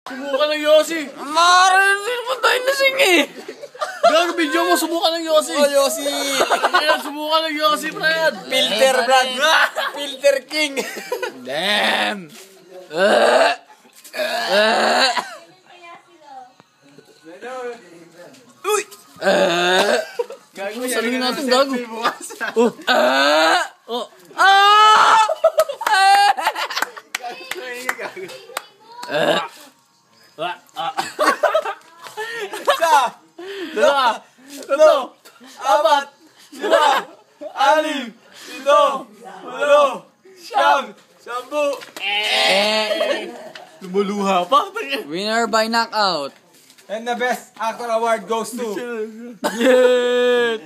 Subukan ng Yossi. Marinig mo tayo lasing eh. Gago, video mo, subukan ng Yossi. Oh, Yossi. Ayan, subukan ng Yossi, Brad. Filter, Brad. Filter King. Damn. Uy. Gago, saluhin natin, gago. Oh. Oh. Isa. Dalawa. Tatlo. Apat. Lima. Anim. Ito. Walo. Siyam. Sampu. Lumuluha pa. Winner by knockout. And the best actor award goes to... Yeah!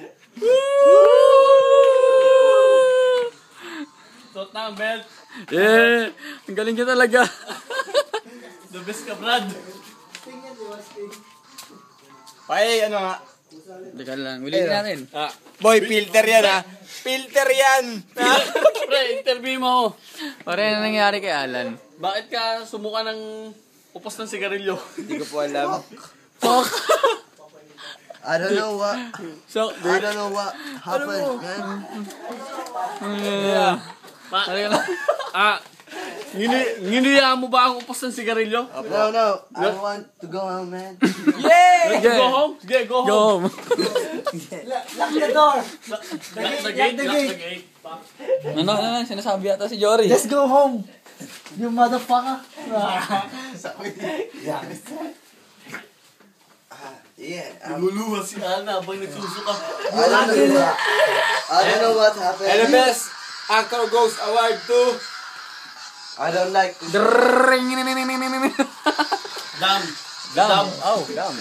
Suot na ang belt. Yeah! Ang galing ka talaga. The best ka, Brad. Pay, ano nga? Teka lang, ulitin natin. Boy, filter yan ha. Filter yan. Pre, interview mo. Pare na nangyari kay Alan. Bakit ka sumuka ng upos ng sigarilyo? Hindi ko po alam. Fuck! I don't know what. So, I don't know what happened, man. Nginuyaan mo ba ang upos ng sigarilyo? No. I want to go home, man. Yay! Go home? Sige, go home. Lock the door. Lock the gate. Ano, sinasabi yata si Jory. Let's go home. You motherfucker. Yeah. Luluha si Ana habang nagsusuka. I don't know what happened. And the best actor goes award to... I don't like this. Dam. Dam. Oh, dam.